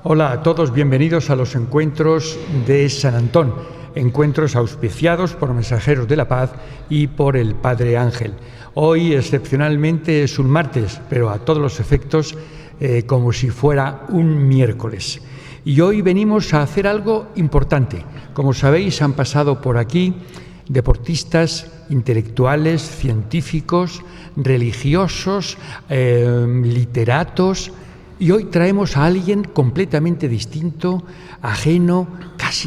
Hola a todos, bienvenidos a los encuentros de San Antón, encuentros auspiciados por Mensajeros de la Paz y por el Padre Ángel. Hoy excepcionalmente es un martes, pero a todos los efectos como si fuera un miércoles. Y hoy venimos a hacer algo importante. Como sabéis, han pasado por aquí deportistas, intelectuales, científicos, religiosos, literatos, y hoy traemos a alguien completamente distinto, ajeno,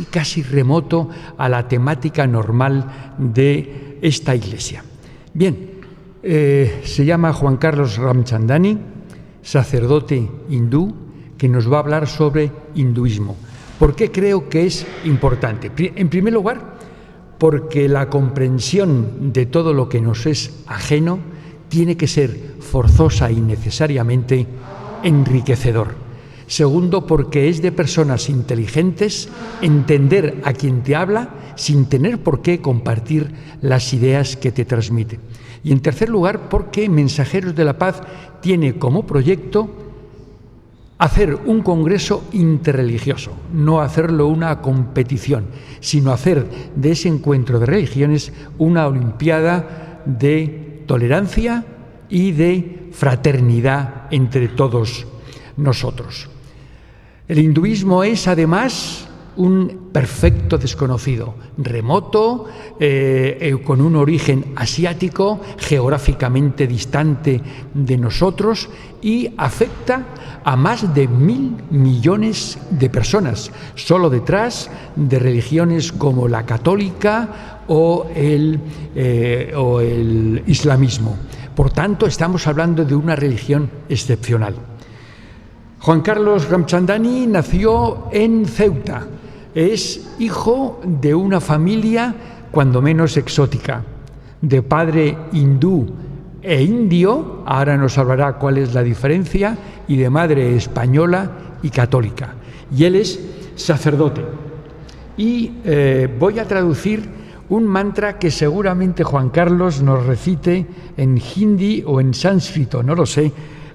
casi remoto a la temática normal de esta iglesia. Bien, se llama Juan Carlos Ramchandani, sacerdote hindú, que nos va a hablar sobre hinduismo. ¿Por qué creo que es importante? En primer lugar, porque la comprensión de todo lo que nos es ajeno tiene que ser forzosa y necesariamente enriquecedor. Segundo, porque es de personas inteligentes entender a quien te habla sin tener por qué compartir las ideas que te transmite. Y en tercer lugar, porque Mensajeros de la Paz tiene como proyecto hacer un congreso interreligioso, no hacerlo una competición, sino hacer de ese encuentro de religiones una olimpiada de tolerancia y de fraternidad entre todos nosotros. El hinduismo es además un perfecto desconocido, remoto, con un origen asiático, geográficamente distante de nosotros, y afecta a más de 1.000 millones de personas, solo detrás de religiones como la católica o el islamismo. Por tanto, estamos hablando de una religión excepcional. Juan Carlos Ramchandani nació en Ceuta. Es hijo de una familia cuando menos exótica, de padre hindú e indio, ahora nos hablará cuál es la diferencia, y de madre española y católica. Y él es sacerdote. Y voy a traducir un mantra que seguramente Juan Carlos nos recite en hindi o en sánscrito, no lo sé,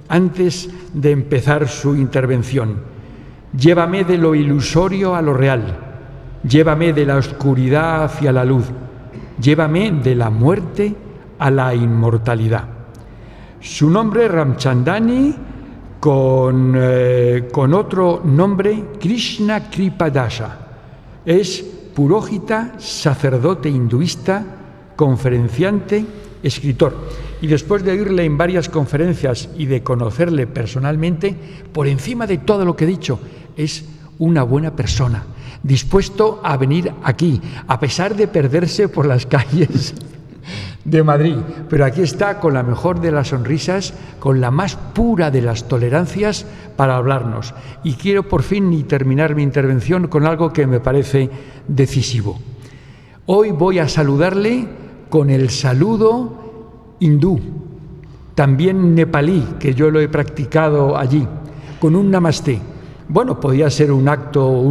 antes de empezar su intervención. Llévame de lo ilusorio a lo real, llévame de la oscuridad hacia la luz, llévame de la muerte a la inmortalidad. Su nombre, Ramchandani, con otro nombre, Krishna Kripadasha, es puróhita, sacerdote hinduista, conferenciante, escritor. Y después de oírle en varias conferencias y de conocerle personalmente, por encima de todo lo que he dicho, es una buena persona, dispuesto a venir aquí, a pesar de perderse por las calles de Madrid. Pero aquí está con la mejor de las sonrisas, con la más pura de las tolerancias para hablarnos. Y quiero por fin terminar mi intervención con algo que me parece decisivo. Hoy voy a saludarle con el saludo hindú, también nepalí, que yo lo he practicado allí, con un namasté. Bueno, podía ser un acto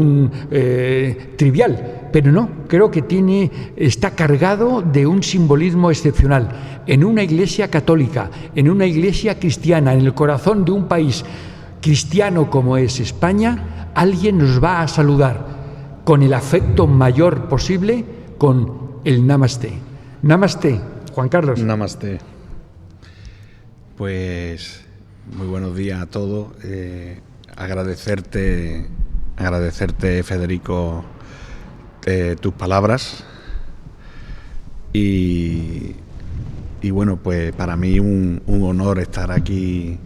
trivial, pero no, creo que está cargado de un simbolismo excepcional. En una iglesia católica, en una iglesia cristiana, en el corazón de un país cristiano como es España, alguien nos va a saludar con el afecto mayor posible, con el namasté. Namasté, Juan Carlos. Namasté. Pues muy buenos días a todos. Agradecerte, Federico, tus palabras. Y bueno, pues para mí un honor estar aquí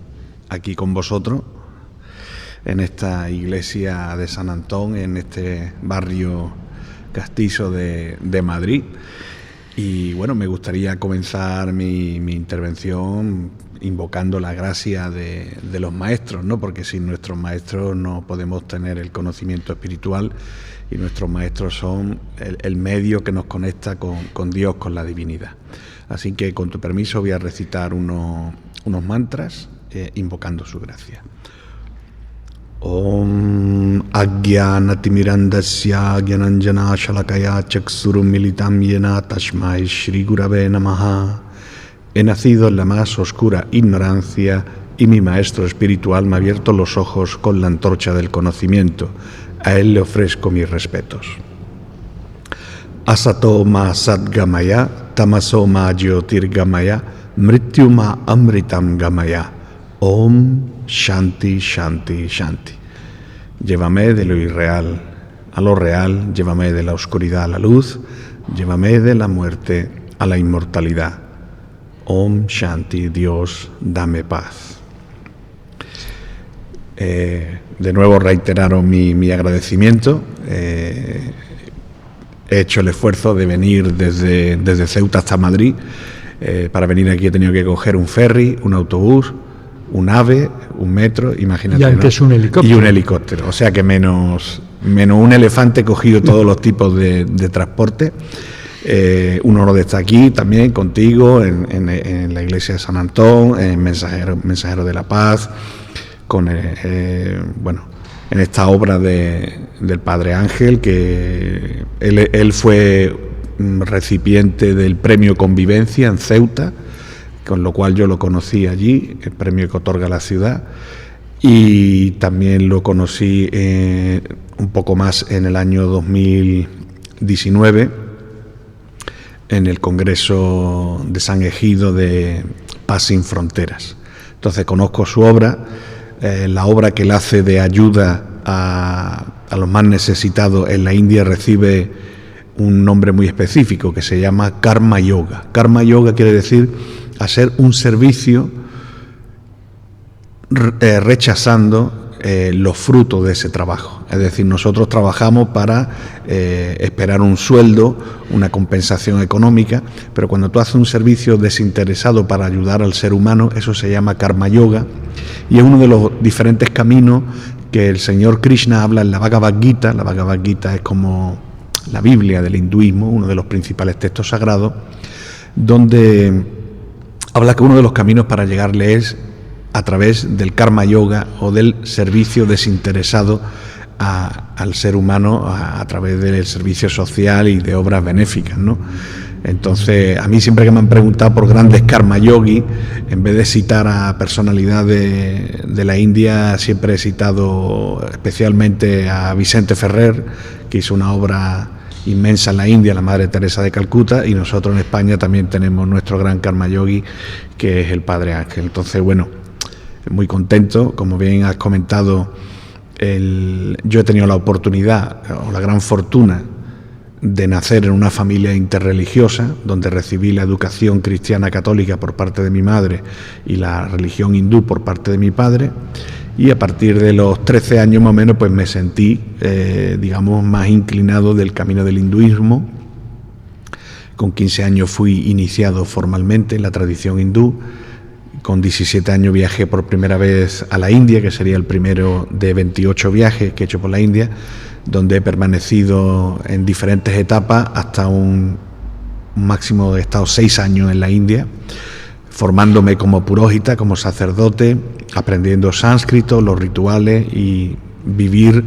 con vosotros, en esta iglesia de San Antón, en este barrio castizo de Madrid. Y bueno, me gustaría comenzar mi intervención invocando la gracia de los maestros, ¿no? Porque sin nuestros maestros no podemos tener el conocimiento espiritual, y nuestros maestros son el medio que nos conecta con Dios, con la divinidad. Así que, con tu permiso, voy a recitar unos mantras invocando su gracia. Om Agyanatimirandasya Gyananjana Shalakaya Chaksurum Militam Yena Tashmai Shri Gurave Namaha. He nacido en la más oscura ignorancia y mi maestro espiritual me ha abierto los ojos con la antorcha del conocimiento. A él le ofrezco mis respetos. Asato ma sadgamaya, tamaso ma jyotirgamaya, mrityu ma amritam gamaya. Om Shanti Shanti Shanti. Llévame de lo irreal a lo real, llévame de la oscuridad a la luz, llévame de la muerte a la inmortalidad. Om Shanti, Dios, dame paz. De nuevo reiteraros mi agradecimiento. He hecho el esfuerzo de venir desde Ceuta hasta Madrid. Para venir aquí he tenido que coger un ferry, un autobús, un AVE, un metro, imagínate. Y antes, ¿no?, un helicóptero. Y un helicóptero. O sea que menos un elefante he cogido todos los tipos de transporte. Un honor de estar aquí también contigo en la iglesia de San Antón, en Mensajero de la Paz, en esta obra del Padre Ángel, que él fue recipiente del premio Convivencia en Ceuta, con lo cual yo lo conocí allí, el premio que otorga la ciudad, y también lo conocí un poco más en el año 2019 en el Congreso de San Egido de Paz sin Fronteras. Entonces conozco su obra, la obra que él hace de ayuda a los más necesitados en la India recibe un nombre muy específico que se llama Karma Yoga. Karma Yoga quiere decir hacer un servicio rechazando los frutos de ese trabajo. Es decir, nosotros trabajamos para esperar un sueldo, una compensación económica, pero cuando tú haces un servicio desinteresado para ayudar al ser humano, eso se llama Karma Yoga, y es uno de los diferentes caminos que el Señor Krishna habla en la Bhagavad Gita. La Bhagavad Gita es como la Biblia del hinduismo, uno de los principales textos sagrados, donde habla que uno de los caminos para llegarle es a través del Karma Yoga o del servicio desinteresado al ser humano a través del servicio social y de obras benéficas, ¿no? Entonces, a mí siempre que me han preguntado por grandes karma yogi, en vez de citar a personalidades de la India, siempre he citado especialmente a Vicente Ferrer, que hizo una obra inmensa en la India, la Madre Teresa de Calcuta, y nosotros en España también tenemos nuestro gran karma yogi, que es el Padre Ángel. Entonces, bueno, muy contento. Como bien has comentado, yo he tenido la oportunidad o la gran fortuna de nacer en una familia interreligiosa, donde recibí la educación cristiana católica por parte de mi madre y la religión hindú por parte de mi padre, y a partir de los 13 años más o menos pues me sentí más inclinado del camino del hinduismo. Con 15 años fui iniciado formalmente en la tradición hindú. Con 17 años viajé por primera vez a la India, que sería el primero de 28 viajes que he hecho por la India, donde he permanecido en diferentes etapas hasta un máximo de estado 6 años en la India, formándome como puróhita, como sacerdote, aprendiendo sánscrito, los rituales y vivir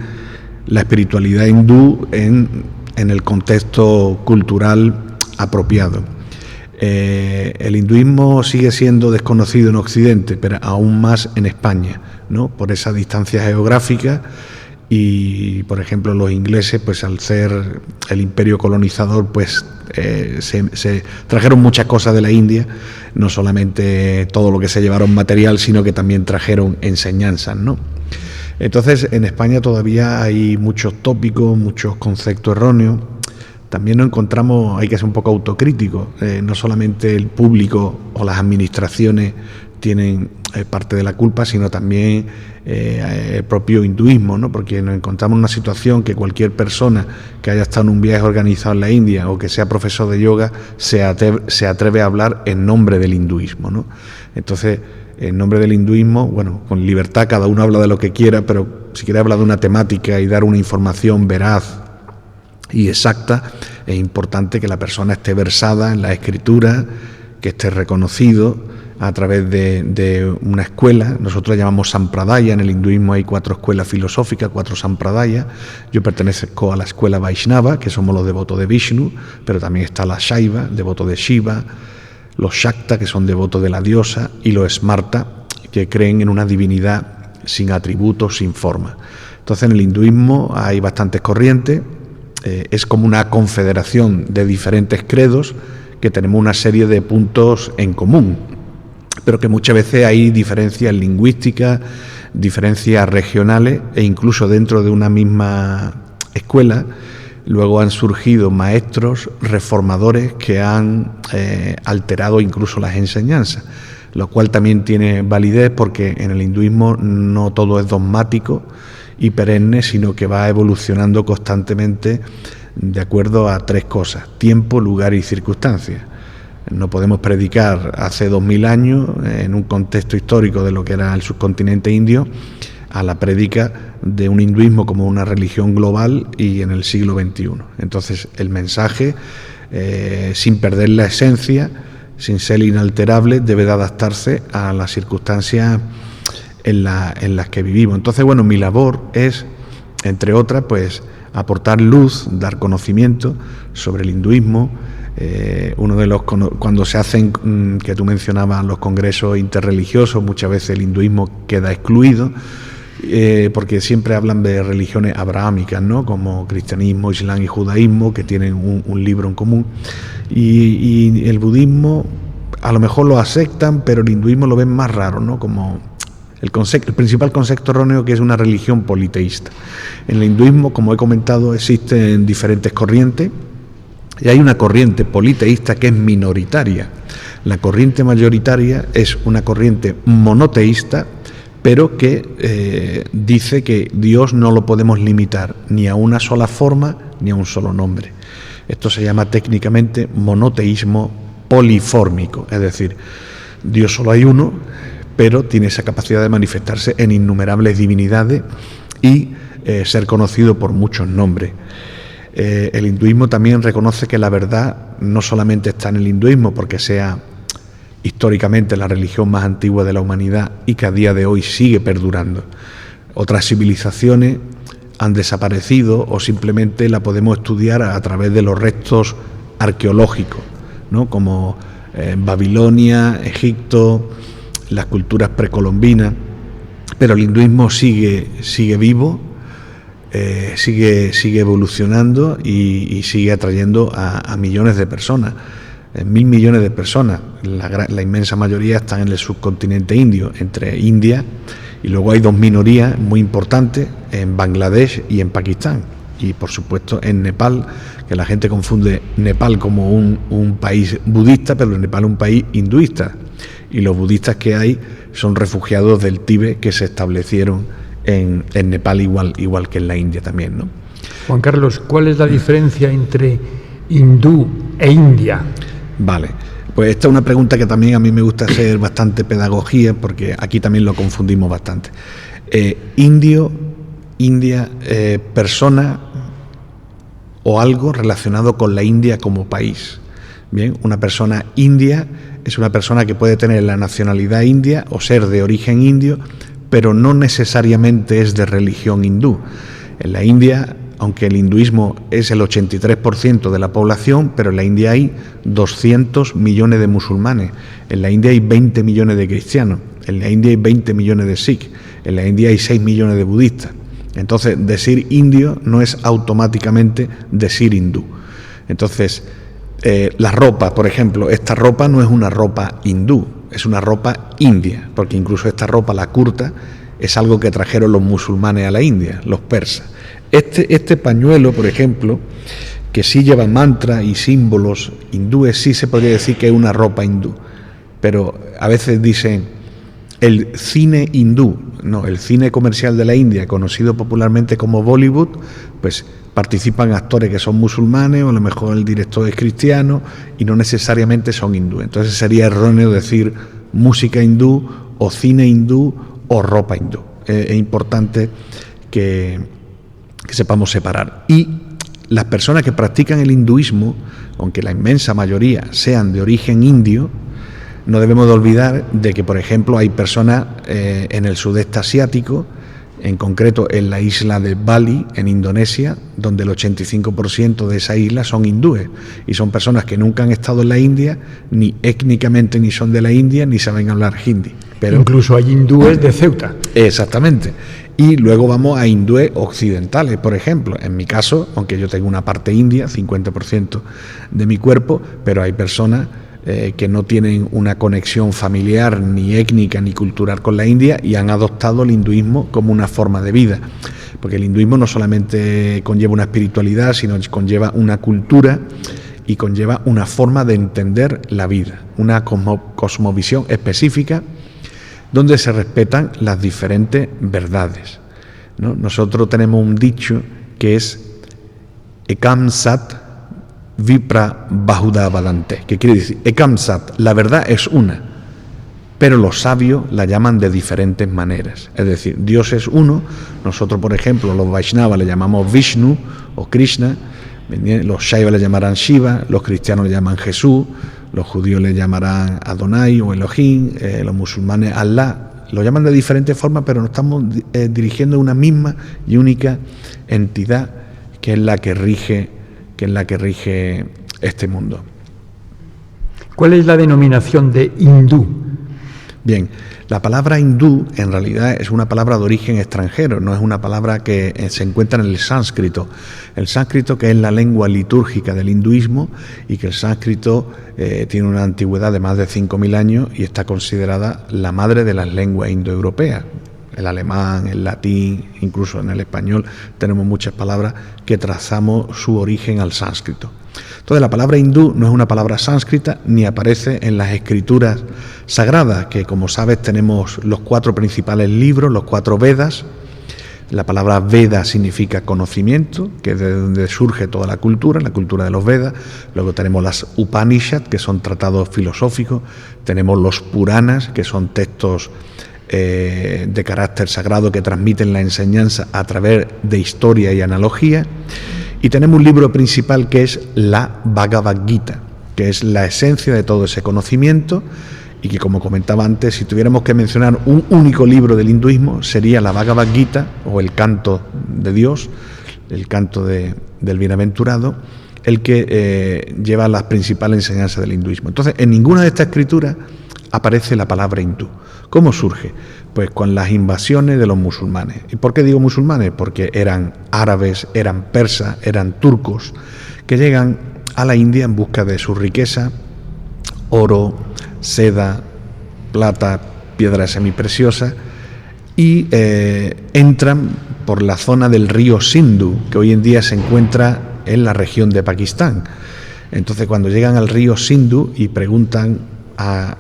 la espiritualidad hindú en el contexto cultural apropiado. El hinduismo sigue siendo desconocido en Occidente, pero aún más en España, ¿no? Por esa distancia geográfica. Y, por ejemplo, los ingleses, pues al ser el imperio colonizador, pues se trajeron muchas cosas de la India, no solamente todo lo que se llevaron material, sino que también trajeron enseñanzas, ¿no? Entonces, en España todavía hay muchos tópicos, muchos conceptos erróneos. También nos encontramos, hay que ser un poco autocríticos, no solamente el público o las administraciones tienen parte de la culpa, sino también el propio hinduismo, ¿no? Porque nos encontramos en una situación que cualquier persona que haya estado en un viaje organizado en la India o que sea profesor de yoga se atreve a hablar en nombre del hinduismo, ¿no? Entonces, en nombre del hinduismo, bueno, con libertad cada uno habla de lo que quiera, pero si quiere hablar de una temática y dar una información veraz y exacta, es importante que la persona esté versada en la escritura, que esté reconocido a través de una escuela. Nosotros la llamamos Sampradaya. En el hinduismo hay 4 escuelas filosóficas, 4 Sampradaya. Yo pertenezco a la escuela Vaishnava, que somos los devotos de Vishnu, pero también está la Shaiva, devotos de Shiva, los Shakta, que son devotos de la diosa, y los Smarta, que creen en una divinidad sin atributos, sin forma. Entonces, en el hinduismo hay bastantes corrientes, es como una confederación de diferentes credos que tenemos una serie de puntos en común, pero que muchas veces hay diferencias lingüísticas, diferencias regionales, e incluso dentro de una misma escuela luego han surgido maestros reformadores que han alterado incluso las enseñanzas, lo cual también tiene validez porque en el hinduismo no todo es dogmático y perenne, sino que va evolucionando constantemente de acuerdo a tres cosas: tiempo, lugar y circunstancias. No podemos predicar hace 2000 años en un contexto histórico de lo que era el subcontinente indio a la prédica de un hinduismo como una religión global y en el siglo XXI. Entonces el mensaje, sin perder la esencia, sin ser inalterable, debe de adaptarse a las circunstancias en las que vivimos. Entonces, bueno, mi labor es, entre otras, pues aportar luz, dar conocimiento sobre el hinduismo. Uno de los, cuando se hacen, que tú mencionabas, los congresos interreligiosos, muchas veces el hinduismo queda excluido, porque siempre hablan de religiones abrahámicas, ¿no?, como cristianismo, islam y judaísmo, que tienen un libro en común, y el budismo a lo mejor lo aceptan, pero el hinduismo lo ven más raro, ¿no?, como el principal concepto erróneo, que es una religión politeísta. En el hinduismo, como he comentado, existen diferentes corrientes, y hay una corriente politeísta que es minoritaria. La corriente mayoritaria es una corriente monoteísta, pero que dice que Dios no lo podemos limitar ni a una sola forma ni a un solo nombre. Esto se llama técnicamente monoteísmo polifórmico, es decir, Dios solo hay uno, pero tiene esa capacidad de manifestarse en innumerables divinidades y ser conocido por muchos nombres. El hinduismo también reconoce que la verdad no solamente está en el hinduismo, porque sea históricamente la religión más antigua de la humanidad y que a día de hoy sigue perdurando. Otras civilizaciones han desaparecido o simplemente la podemos estudiar a través de los restos arqueológicos, ¿no?, como Babilonia, Egipto, las culturas precolombinas, pero el hinduismo sigue vivo, sigue evolucionando y sigue atrayendo a millones de personas, 1.000 millones de personas. La inmensa mayoría están en el subcontinente indio, entre India, y luego hay dos minorías muy importantes en Bangladesh y en Pakistán, y por supuesto en Nepal, que la gente confunde Nepal como un país budista, pero Nepal es un país hinduista, y los budistas que hay son refugiados del Tíbet que se establecieron en Nepal igual que en la India también, ¿no? Juan Carlos, ¿cuál es la diferencia entre hindú e India? Vale, pues esta es una pregunta que también a mí me gusta hacer bastante pedagogía, porque aquí también lo confundimos bastante. India, persona o algo relacionado con la India como país. Bien, una persona india es una persona que puede tener la nacionalidad india o ser de origen indio, pero no necesariamente es de religión hindú. En la India, aunque el hinduismo es el 83% de la población, pero en la India hay 200 millones de musulmanes, en la India hay 20 millones de cristianos, en la India hay 20 millones de sikhs, en la India hay 6 millones de budistas. Entonces, decir indio no es automáticamente decir hindú. Entonces, la ropa, por ejemplo, esta ropa no es una ropa hindú, es una ropa india, porque incluso esta ropa, la kurta, es algo que trajeron los musulmanes a la India, los persas. Este pañuelo, por ejemplo, que sí lleva mantras y símbolos hindúes, sí se podría decir que es una ropa hindú, pero a veces dicen el cine hindú, no, el cine comercial de la India, conocido popularmente como Bollywood, pues participan actores que son musulmanes, o a lo mejor el director es cristiano, y no necesariamente son hindúes. Entonces sería erróneo decir música hindú, o cine hindú, o ropa hindú. Es importante que sepamos separar. Y las personas que practican el hinduismo, aunque la inmensa mayoría sean de origen indio, no debemos de olvidar de que, por ejemplo, hay personas en el sudeste asiático, en concreto en la isla de Bali, en Indonesia, donde el 85% de esa isla son hindúes, y son personas que nunca han estado en la India, ni étnicamente ni son de la India, ni saben hablar hindi. Pero incluso hay hindúes de Ceuta. Exactamente. Y luego vamos a hindúes occidentales, por ejemplo. En mi caso, aunque yo tengo una parte india, 50% de mi cuerpo, pero hay personas que no tienen una conexión familiar, ni étnica, ni cultural con la India, y han adoptado el hinduismo como una forma de vida. Porque el hinduismo no solamente conlleva una espiritualidad, sino conlleva una cultura y conlleva una forma de entender la vida, una cosmovisión específica donde se respetan las diferentes verdades, ¿no? Nosotros tenemos un dicho que es Ekam Sat Vipra Bahuda Vadante, que quiere decir Ekam Sat, la verdad es una, pero los sabios la llaman de diferentes maneras. Es decir, Dios es uno. Nosotros, por ejemplo, los Vaishnavas le llamamos Vishnu o Krishna, los Shaivas le llamarán Shiva, los cristianos le llaman Jesús, los judíos le llamarán Adonai o Elohim, los musulmanes Allah. Lo llaman de diferentes formas, pero nos estamos dirigiendo a una misma y única entidad que es la que rige este mundo. ¿Cuál es la denominación de hindú? Bien, la palabra hindú en realidad es una palabra de origen extranjero, no es una palabra que se encuentra en el sánscrito. El sánscrito, que es la lengua litúrgica del hinduismo, y que el sánscrito tiene una antigüedad de más de 5.000 años y está considerada la madre de las lenguas indoeuropeas. El alemán, el latín, incluso en el español tenemos muchas palabras que trazamos su origen al sánscrito. Entonces, la palabra hindú no es una palabra sánscrita ni aparece en las escrituras sagradas, que, como sabes, tenemos los 4 principales libros, los 4 Vedas. La palabra Veda significa conocimiento, que es de donde surge toda la cultura de los Vedas. Luego tenemos las Upanishads, que son tratados filosóficos. Tenemos los Puranas, que son textos de carácter sagrado que transmiten la enseñanza a través de historia y analogía. Y tenemos un libro principal que es la Bhagavad Gita, que es la esencia de todo ese conocimiento, y que, como comentaba antes, si tuviéramos que mencionar un único libro del hinduismo, sería la Bhagavad Gita, o el canto de Dios, el canto del bienaventurado, el que lleva las principales enseñanzas del hinduismo. Entonces, en ninguna de estas escrituras aparece la palabra hindú. ¿Cómo surge? Pues con las invasiones de los musulmanes. ¿Y por qué digo musulmanes? Porque eran árabes, eran persas, eran turcos, que llegan a la India en busca de su riqueza, oro, seda, plata, piedras semipreciosas, y entran por la zona del río Sindhu, que hoy en día se encuentra en la región de Pakistán. Entonces, cuando llegan al río Sindhu y preguntan a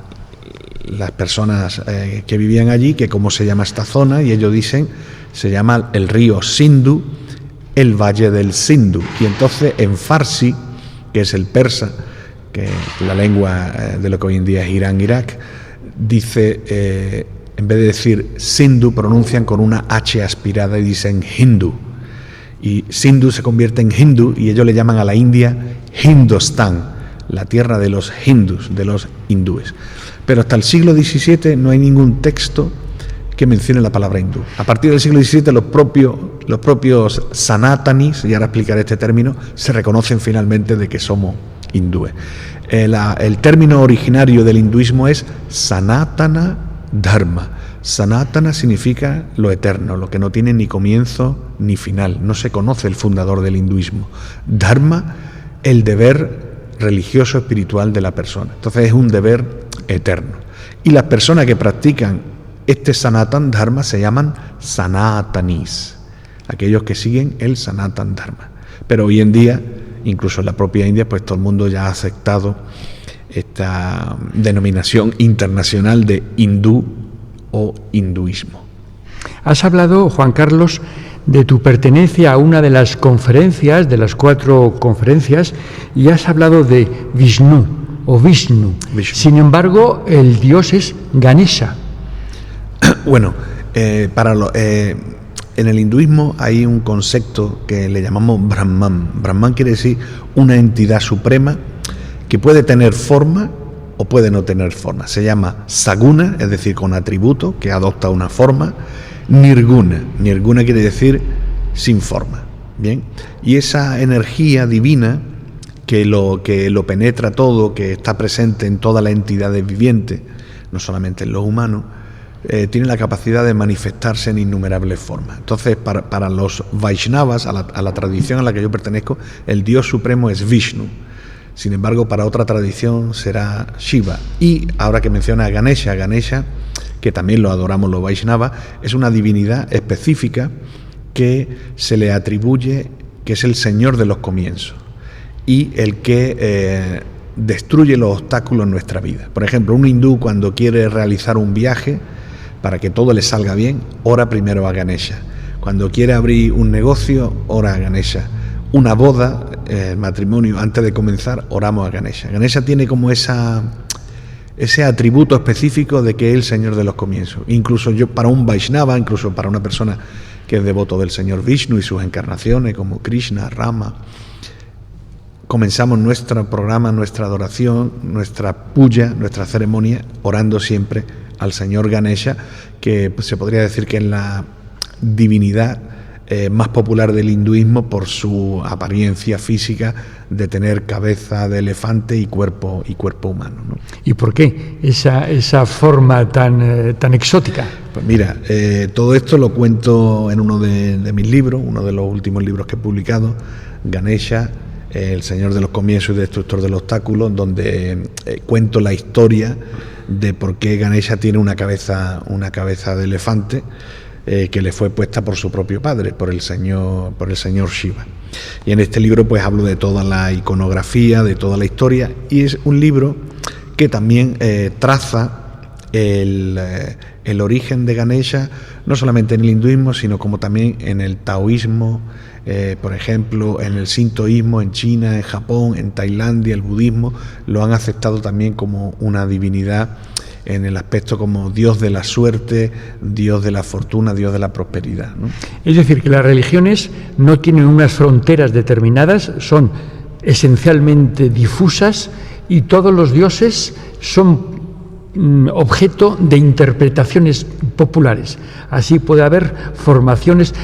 las personas que vivían allí que cómo se llama esta zona, y ellos dicen, se llama el río Sindhu, el valle del Sindhu. Y entonces en Farsi, que es el persa, que es la lengua de lo que hoy en día es Irán, Irak, dice, en vez de decir Sindhu, pronuncian con una H aspirada y dicen Hindu. Y Sindhu se convierte en Hindu, y ellos le llaman a la India Hindustán, la tierra de los hindús, de los hindúes. Pero hasta el siglo XVII no hay ningún texto que mencione la palabra hindú. A partir del siglo XVII los propios sanatanis, y ahora explicaré este término, se reconocen finalmente de que somos hindúes. El término originario del hinduismo es Sanatana Dharma. Sanatana significa lo eterno, lo que no tiene ni comienzo ni final. No se conoce el fundador del hinduismo. Dharma, el deber religioso espiritual de la persona. Entonces es un deber eterno. Y las personas que practican este Sanatan Dharma se llaman Sanatanis, aquellos que siguen el Sanatan Dharma. Pero hoy en día, incluso en la propia India, pues todo el mundo ya ha aceptado esta denominación internacional de hindú o hinduismo. Has hablado, Juan Carlos, de tu pertenencia a una de las conferencias, de las 4 conferencias, y has hablado de Vishnu o Vishnu. Sin embargo, el dios es Ganesha. Bueno, en el hinduismo hay un concepto que le llamamos Brahman. Brahman quiere decir una entidad suprema que puede tener forma o puede no tener forma. Se llama Saguna, es decir, con atributo, que adopta una forma, nirguna. Nirguna quiere decir sin forma. Bien, y esa energía divina que lo penetra todo, que está presente en todas las entidades vivientes, no solamente en los humanos, tiene la capacidad de manifestarse en innumerables formas. Entonces, para los Vaishnavas, a la tradición a la que yo pertenezco, el Dios supremo es Vishnu. Sin embargo, para otra tradición será Shiva. Y ahora que menciona a Ganesha, que también lo adoramos los Vaishnavas, es una divinidad específica que se le atribuye, que es el Señor de los comienzos y el que destruye los obstáculos en nuestra vida. Por ejemplo, un hindú cuando quiere realizar un viaje, para que todo le salga bien, ora primero a Ganesha. Cuando quiere abrir un negocio, ora a Ganesha. Una boda, matrimonio, antes de comenzar, oramos a Ganesha. Ganesha tiene como ese atributo específico de que es el Señor de los comienzos. Incluso para un Vaishnava, incluso para una persona que es devoto del Señor Vishnu y sus encarnaciones como Krishna, Rama, comenzamos nuestro programa, nuestra adoración, nuestra puja, nuestra ceremonia, orando siempre al Señor Ganesha, que pues, se podría decir que es la divinidad más popular del hinduismo por su apariencia física de tener cabeza de elefante y cuerpo humano, ¿no? ¿Y por qué esa forma tan exótica? Pues mira, todo esto lo cuento en uno de mis libros, uno de los últimos libros que he publicado, Ganesha, el Señor de los comienzos y destructor del obstáculo, donde cuento la historia de por qué Ganesha tiene una cabeza de elefante, que le fue puesta por su propio padre, por el señor Shiva. Y en este libro pues hablo de toda la iconografía, de toda la historia, y es un libro que también traza el origen de Ganesha, no solamente en el hinduismo, sino como también en el taoísmo, por ejemplo, en el sintoísmo, en China, en Japón, en Tailandia, el budismo, lo han aceptado también como una divinidad en el aspecto como Dios de la suerte, Dios de la fortuna, Dios de la prosperidad, ¿no? Es decir, que las religiones no tienen unas fronteras determinadas, son esencialmente difusas y todos los dioses son objeto de interpretaciones populares. Así puede haber formaciones.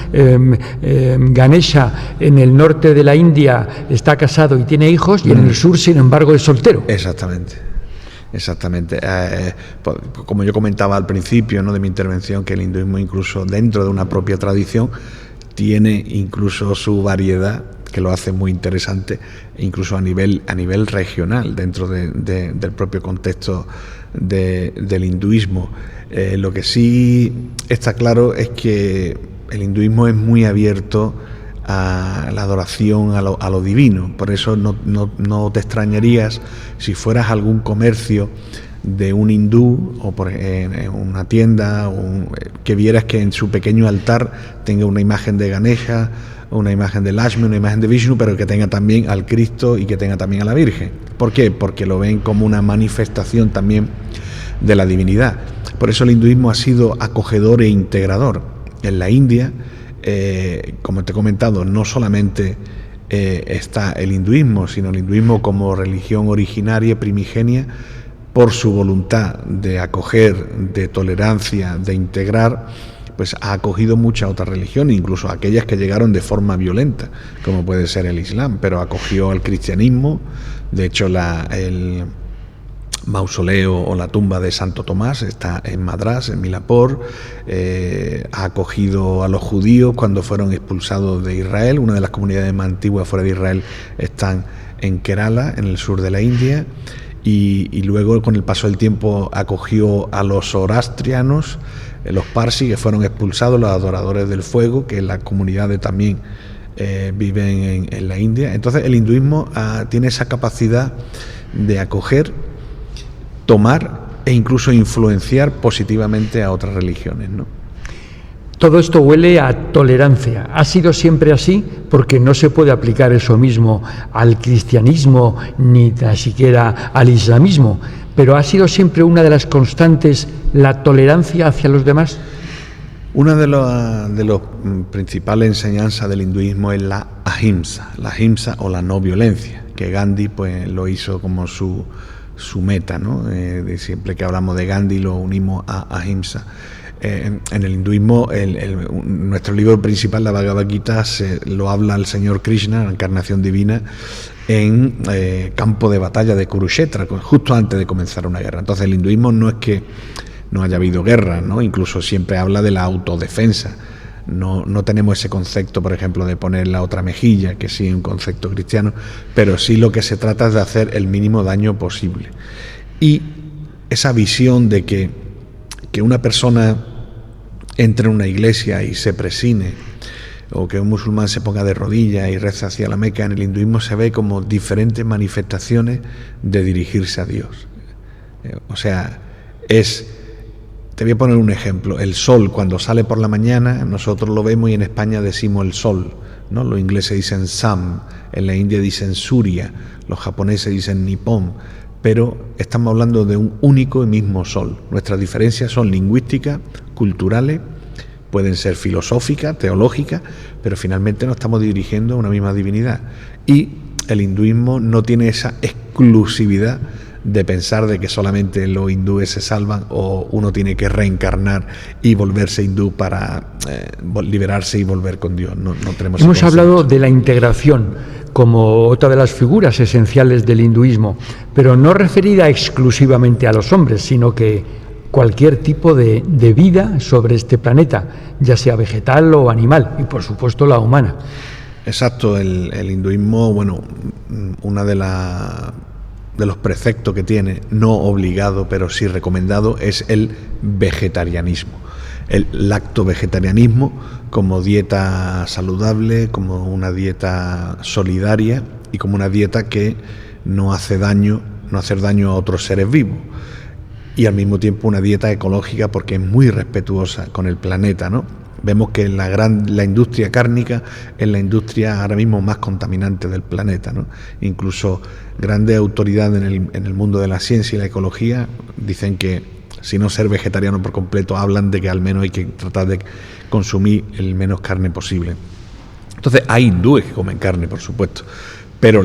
Ganesha en el norte de la India está casado y tiene hijos, y en el sur, sin embargo, es soltero. Exactamente. Como yo comentaba al principio, ¿no?, de mi intervención, que el hinduismo, incluso dentro de una propia tradición, tiene incluso su variedad, que lo hace muy interesante, incluso a nivel regional, dentro del propio contexto del hinduismo. Lo que sí está claro es que el hinduismo es muy abierto a la adoración a lo divino. Por eso no te extrañarías si fueras a algún comercio de un hindú o en una tienda que vieras que en su pequeño altar tenga una imagen de Ganesha, una imagen de Lakshmi, una imagen de Vishnu, pero que tenga también al Cristo y que tenga también a la Virgen. ¿Por qué? Porque lo ven como una manifestación también de la divinidad. Por eso el hinduismo ha sido acogedor e integrador. En la India, como te he comentado, no solamente está el hinduismo, sino el hinduismo como religión originaria, primigenia, por su voluntad de acoger, de tolerancia, de integrar, pues ha acogido muchas otras religiones, incluso aquellas que llegaron de forma violenta, como puede ser el Islam, pero acogió al cristianismo. De hecho, el mausoleo o la tumba de Santo Tomás está en Madrás, en Milapur. Ha acogido a los judíos cuando fueron expulsados de Israel. Una de las comunidades más antiguas fuera de Israel están en Kerala, en el sur de la India. Y luego, con el paso del tiempo, acogió a los zoroastrianos, los parsi, que fueron expulsados, los adoradores del fuego, que la comunidad también viven en la India. Entonces el hinduismo tiene esa capacidad de acoger, tomar e incluso influenciar positivamente a otras religiones, ¿no? Todo esto huele a tolerancia. ¿Ha sido siempre así? Porque no se puede aplicar eso mismo al cristianismo ni tan siquiera al islamismo. Pero ¿ha sido siempre una de las constantes la tolerancia hacia los demás? Una de las principales enseñanzas del hinduismo es la ahimsa o la no violencia, que Gandhi pues lo hizo como su meta, ¿no? Siempre que hablamos de Gandhi lo unimos a ahimsa. En el hinduismo, nuestro libro principal, la Bhagavad Gita, lo habla el señor Krishna, la encarnación divina, en campo de batalla de Kurukshetra, justo antes de comenzar una guerra. Entonces el hinduismo no es que no haya habido guerra, ¿no? Incluso siempre habla de la autodefensa. No tenemos ese concepto, por ejemplo, de poner la otra mejilla, que sí es un concepto cristiano, pero sí lo que se trata es de hacer el mínimo daño posible. Y esa visión de que una persona entre en una iglesia y se presine, o que un musulmán se ponga de rodillas y reza hacia la Meca, en el hinduismo se ve como diferentes manifestaciones de dirigirse a Dios. O sea, te voy a poner un ejemplo. El sol, cuando sale por la mañana, nosotros lo vemos y en España decimos el sol, ¿no? Los ingleses dicen Sam, en la India dicen Surya, los japoneses dicen Nippon, pero estamos hablando de un único y mismo sol. Nuestras diferencias son lingüísticas, culturales, pueden ser filosóficas, teológicas, pero finalmente nos estamos dirigiendo a una misma divinidad. Y el hinduismo no tiene esa exclusividad de pensar de que solamente los hindúes se salvan o uno tiene que reencarnar y volverse hindú para liberarse y volver con Dios. No tenemos. Hemos hablado de la integración como otra de las figuras esenciales del hinduismo, pero no referida exclusivamente a los hombres, sino que cualquier tipo de vida sobre este planeta, ya sea vegetal o animal, y por supuesto la humana. Exacto, el hinduismo, bueno, una de los preceptos que tiene, no obligado, pero sí recomendado, es el vegetarianismo. El lacto-vegetarianismo como dieta saludable, como una dieta solidaria y como una dieta que no hacer daño a otros seres vivos. Y al mismo tiempo una dieta ecológica porque es muy respetuosa con el planeta, ¿no? Vemos que la industria cárnica es la industria ahora mismo más contaminante del planeta, ¿no? Incluso grandes autoridades en el mundo de la ciencia y la ecología dicen que, si no ser vegetariano por completo, hablan de que al menos hay que tratar de consumir el menos carne posible. Entonces hay hindúes que comen carne, por supuesto, pero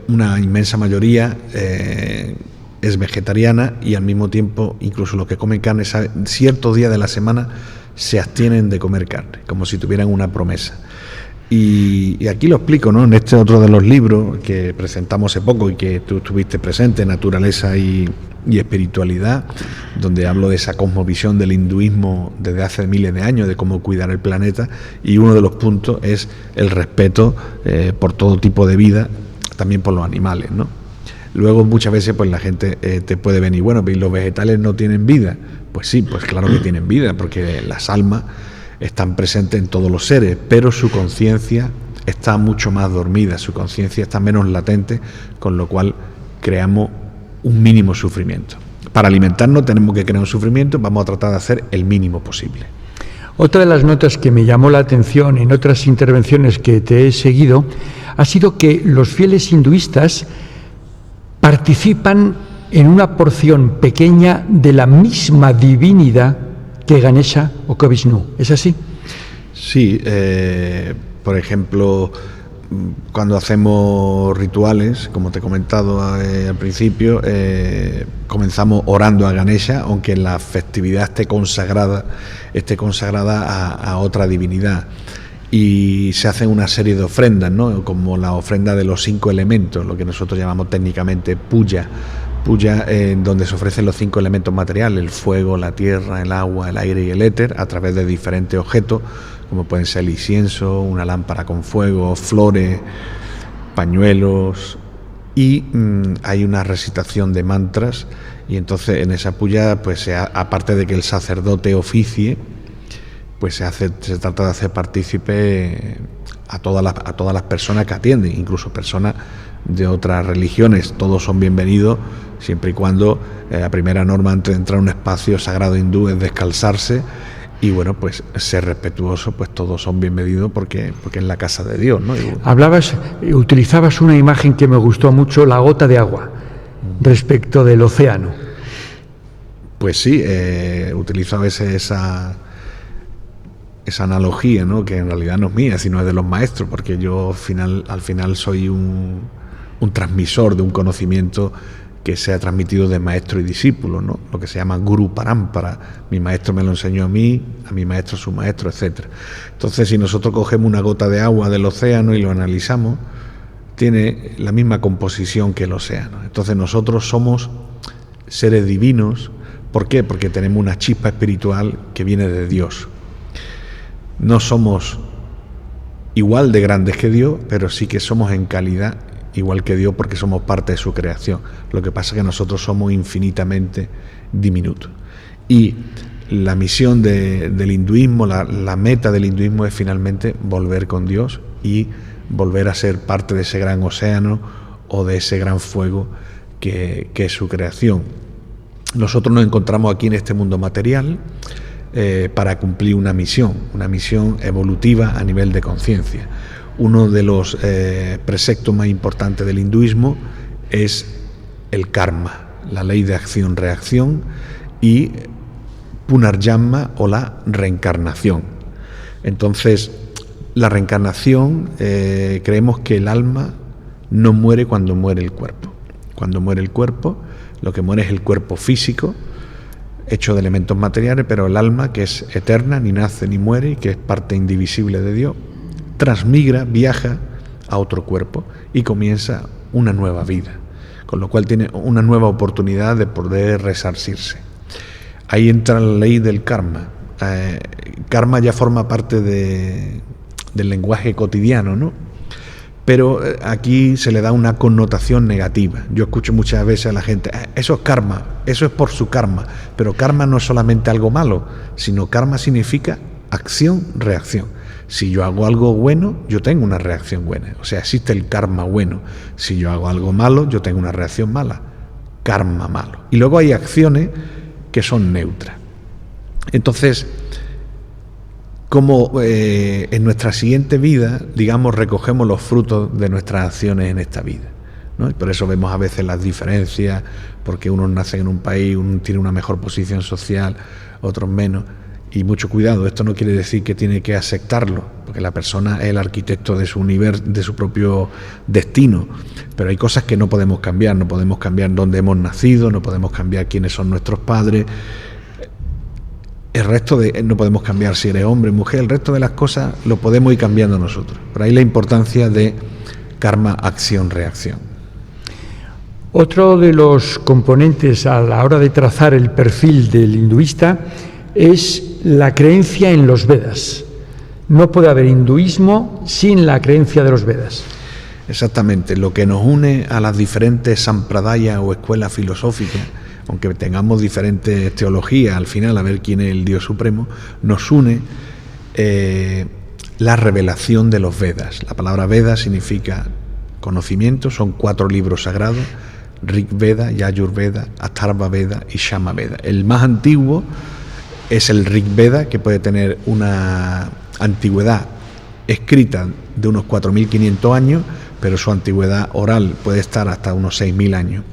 una inmensa mayoría es vegetariana y al mismo tiempo incluso los que comen carne ciertos días de la semana se abstienen de comer carne, como si tuvieran una promesa. Y aquí lo explico, ¿no? En este otro de los libros que presentamos hace poco y que tú estuviste presente, Naturaleza y Espiritualidad, donde hablo de esa cosmovisión del hinduismo desde hace miles de años, de cómo cuidar el planeta, y uno de los puntos es el respeto por todo tipo de vida, también por los animales, ¿no? Luego muchas veces pues la gente te puede venir, bueno, pero los vegetales no tienen vida. Pues sí, pues claro que tienen vida, porque las almas están presentes en todos los seres, pero su conciencia está mucho más dormida, su conciencia está menos latente, con lo cual creamos un mínimo sufrimiento. Para alimentarnos tenemos que crear un sufrimiento, vamos a tratar de hacer el mínimo posible. Otra de las notas que me llamó la atención en otras intervenciones que te he seguido ha sido que los fieles hinduistas participan en una porción pequeña de la misma divinidad que Ganesha o que Vishnu. ¿Es así? Sí, por ejemplo, cuando hacemos rituales, como te he comentado al principio, comenzamos orando a Ganesha, aunque la festividad esté consagrada a otra divinidad. Y se hacen una serie de ofrendas, ¿no? Como la ofrenda de los 5 elementos, lo que nosotros llamamos técnicamente puya, donde se ofrecen los 5 elementos materiales: el fuego, la tierra, el agua, el aire y el éter, a través de diferentes objetos, como pueden ser el incienso, una lámpara con fuego, flores, pañuelos, y hay una recitación de mantras. Y entonces en esa puya, pues aparte de que el sacerdote oficie, pues se trata de hacer partícipe a todas las personas que atienden, incluso personas de otras religiones. Todos son bienvenidos, siempre y cuando la primera norma antes de entrar a un espacio sagrado hindú es descalzarse, y bueno, pues ser respetuoso, pues todos son bienvenidos porque es la casa de Dios, ¿no? Utilizabas una imagen que me gustó mucho, la gota de agua, respecto del océano. Pues sí, utilizo a veces esa analogía, ¿no? Que en realidad no es mía, sino es de los maestros, porque yo al final soy un transmisor de un conocimiento que se ha transmitido de maestro y discípulo, ¿no? Lo que se llama Guru Parampara. Mi maestro me lo enseñó a mí, a mi maestro su maestro, etc. Entonces, si nosotros cogemos una gota de agua del océano y lo analizamos, tiene la misma composición que el océano. Entonces nosotros somos seres divinos. ¿Por qué? Porque tenemos una chispa espiritual que viene de Dios. No somos igual de grandes que Dios, pero sí que somos en calidad igual que Dios, porque somos parte de su creación. Lo que pasa es que nosotros somos infinitamente diminutos. Y la misión del hinduismo, la meta del hinduismo es finalmente volver con Dios y volver a ser parte de ese gran océano o de ese gran fuego que es su creación. Nosotros nos encontramos aquí en este mundo material para cumplir una misión evolutiva a nivel de conciencia. Uno de los preceptos más importantes del hinduismo es el karma, la ley de acción-reacción, y punarjanma, o la reencarnación. Entonces, la reencarnación, creemos que el alma no muere cuando muere el cuerpo. Cuando muere el cuerpo, lo que muere es el cuerpo físico, hecho de elementos materiales, pero el alma, que es eterna, ni nace ni muere, y que es parte indivisible de Dios, transmigra, viaja a otro cuerpo y comienza una nueva vida, con lo cual tiene una nueva oportunidad de poder resarcirse. Ahí entra la ley del karma. Karma ya forma parte del lenguaje cotidiano, ¿no? Pero aquí se le da una connotación negativa. Yo escucho muchas veces a la gente, eso es karma, eso es por su karma. Pero karma no es solamente algo malo, sino karma significa acción-reacción. Si yo hago algo bueno, yo tengo una reacción buena. O sea, existe el karma bueno. Si yo hago algo malo, yo tengo una reacción mala. Karma malo. Y luego hay acciones que son neutras. Entonces, como en nuestra siguiente vida, digamos, recogemos los frutos de nuestras acciones en esta vida, ¿no? Y por eso vemos a veces las diferencias, porque unos nacen en un país, uno tiene una mejor posición social, otros menos. Y mucho cuidado, esto no quiere decir que tiene que aceptarlo, porque la persona es el arquitecto de su universo, de su propio destino. Pero hay cosas que no podemos cambiar dónde hemos nacido, no podemos cambiar quiénes son nuestros padres. El resto no podemos cambiar si eres hombre, mujer, el resto de las cosas lo podemos ir cambiando nosotros. Pero ahí la importancia de karma, acción, reacción. Otro de los componentes a la hora de trazar el perfil del hinduista es la creencia en los Vedas. No puede haber hinduismo sin la creencia de los Vedas. Exactamente, lo que nos une a las diferentes sampradayas o escuelas filosóficas, aunque tengamos diferentes teologías, al final a ver quién es el Dios Supremo, nos une la revelación de los Vedas. La palabra Veda significa conocimiento, son 4 libros sagrados: Rig Veda, Yajur Veda, Atharva Veda y Shama Veda. El más antiguo es el Rig Veda, que puede tener una antigüedad escrita de unos 4.500 años, pero su antigüedad oral puede estar hasta unos 6.000 años.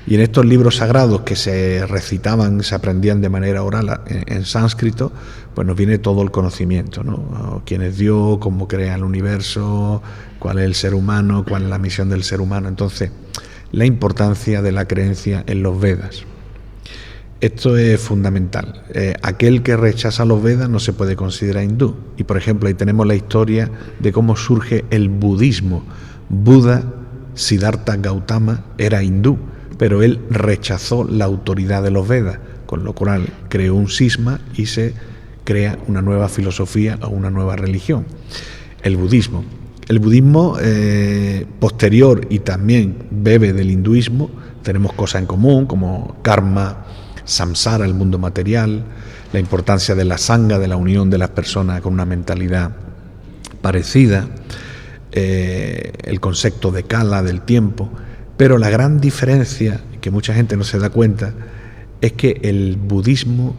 Y en estos libros sagrados que se recitaban, se aprendían de manera oral en sánscrito, pues nos viene todo el conocimiento, ¿no? Quién es Dios, cómo crea el universo, cuál es el ser humano, cuál es la misión del ser humano. Entonces, la importancia de la creencia en los Vedas. Esto es fundamental. Aquel que rechaza los Vedas no se puede considerar hindú. Y por ejemplo, ahí tenemos la historia de cómo surge el budismo. Buda, Siddhartha Gautama, era hindú, pero él rechazó la autoridad de los Vedas, con lo cual creó un cisma y se crea una nueva filosofía o una nueva religión, el budismo. El budismo posterior y también bebe del hinduismo. Tenemos cosas en común como karma, samsara, el mundo material, la importancia de la sangha, de la unión de las personas con una mentalidad parecida, el concepto de kala, del tiempo. Pero la gran diferencia, que mucha gente no se da cuenta, es que el budismo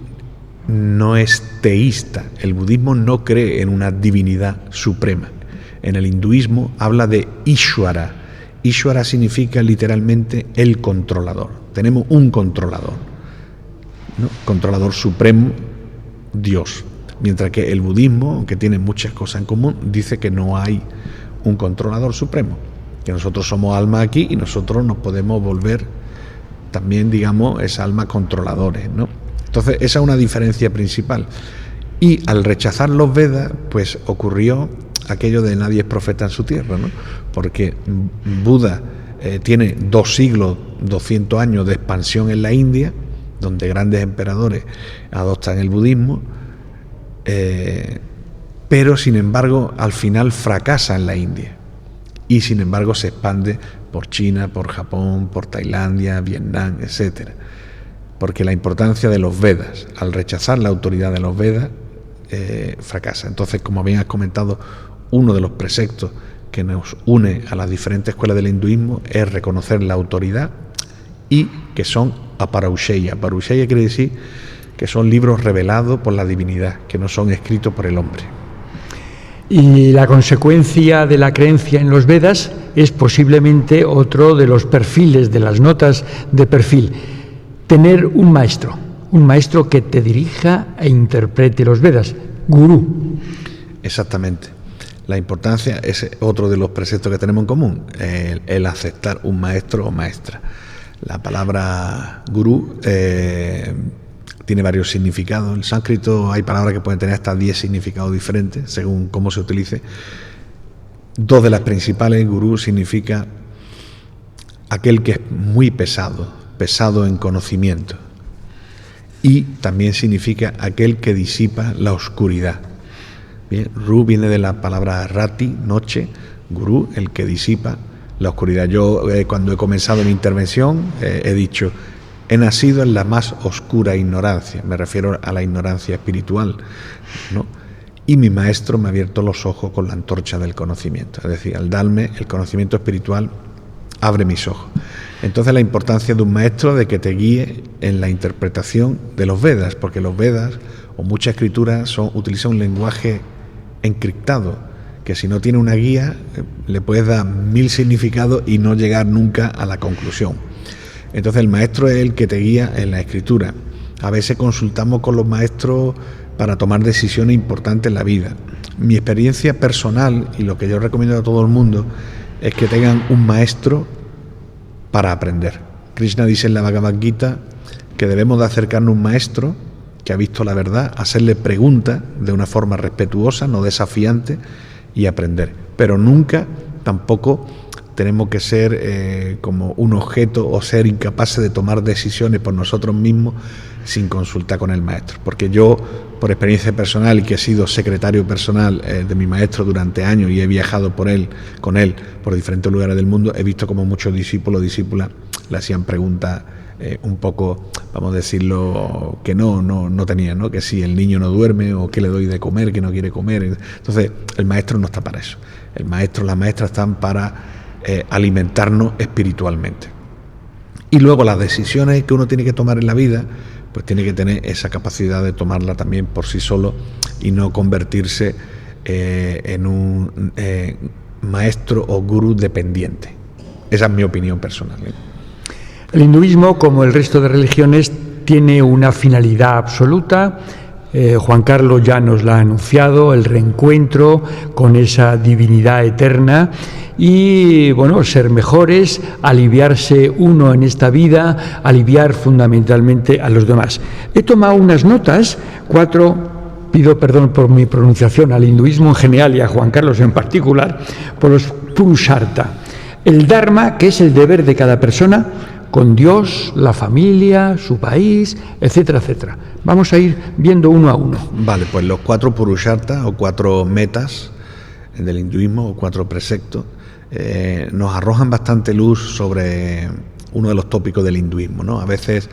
no es teísta. El budismo no cree en una divinidad suprema. En el hinduismo habla de Ishvara. Ishvara significa literalmente el controlador. Tenemos un controlador, ¿no? Controlador supremo, Dios. Mientras que el budismo, aunque tiene muchas cosas en común, dice que no hay un controlador supremo, que nosotros somos alma aquí y nosotros nos podemos volver también, digamos, esa alma controladores, ¿no? Entonces, esa es una diferencia principal. Y al rechazar los Vedas, pues ocurrió aquello de nadie es profeta en su tierra, ¿no? Porque Buda tiene 2 siglos, 200 años de expansión en la India, donde grandes emperadores adoptan el budismo, pero sin embargo al final fracasa en la India y sin embargo se expande por China, por Japón, por Tailandia, Vietnam, etcétera, porque la importancia de los Vedas, al rechazar la autoridad de los Vedas, fracasa. Entonces, como bien has comentado, uno de los preceptos que nos une a las diferentes escuelas del hinduismo es reconocer la autoridad y que son aparaushaya. Aparaushaya quiere decir que son libros revelados por la divinidad, que no son escritos por el hombre. Y la consecuencia de la creencia en los Vedas es posiblemente otro de los perfiles, de las notas de perfil. Tener un maestro que te dirija e interprete los Vedas, gurú. Exactamente. La importancia es otro de los preceptos que tenemos en común, el aceptar un maestro o maestra. La palabra gurú tiene varios significados. En el sánscrito hay palabras que pueden tener hasta 10 significados diferentes, según cómo se utilice. 2 de las principales, gurú significa aquel que es muy pesado en conocimiento. Y también significa aquel que disipa la oscuridad. Bien, Ru viene de la palabra rati, noche, gurú, el que disipa la oscuridad. Yo cuando he comenzado mi intervención he dicho, he nacido en la más oscura ignorancia, me refiero a la ignorancia espiritual, ¿no? Y mi maestro me ha abierto los ojos con la antorcha del conocimiento, es decir, al darme el conocimiento espiritual, abre mis ojos. Entonces la importancia de un maestro de que te guíe en la interpretación de los Vedas, porque los Vedas o muchas escrituras utilizan un lenguaje encriptado, que si no tiene una guía le puedes dar 1000 significados y no llegar nunca a la conclusión. Entonces el maestro es el que te guía en la escritura. A veces consultamos con los maestros para tomar decisiones importantes en la vida. Mi experiencia personal y lo que yo recomiendo a todo el mundo es que tengan un maestro para aprender. Krishna dice en la Bhagavad Gita que debemos de acercarnos a un maestro que ha visto la verdad, hacerle preguntas de una forma respetuosa, no desafiante, y aprender. Pero nunca tampoco tenemos que ser como un objeto o ser incapaces de tomar decisiones por nosotros mismos sin consultar con el maestro. Porque yo, por experiencia personal y que he sido secretario personal de mi maestro durante años y he viajado con él por diferentes lugares del mundo, he visto como muchos discípulos o discípulas le hacían preguntas un poco, vamos a decirlo, que no tenían, ¿no? Que si el niño no duerme o qué le doy de comer, que no quiere comer. Entonces, el maestro no está para eso. El maestro, las maestras están para alimentarnos espiritualmente. Y luego las decisiones que uno tiene que tomar en la vida, pues tiene que tener esa capacidad de tomarla también por sí solo y no convertirse en un maestro o gurú dependiente. Esa es mi opinión personal, ¿eh? El hinduismo, como el resto de religiones, tiene una finalidad absoluta. Juan Carlos ya nos la ha anunciado, el reencuentro con esa divinidad eterna y, bueno, ser mejores, aliviarse uno en esta vida, aliviar fundamentalmente a los demás. He tomado unas notas, 4, pido perdón por mi pronunciación, al hinduismo en general y a Juan Carlos en particular, por los Purusharta. El Dharma, que es el deber de cada persona, con Dios, la familia, su país, etcétera, etcétera. Vamos a ir viendo uno a uno. Vale, pues los 4 Purusharta o 4 metas del hinduismo o 4 preceptos nos arrojan bastante luz sobre uno de los tópicos del hinduismo, ¿no? A veces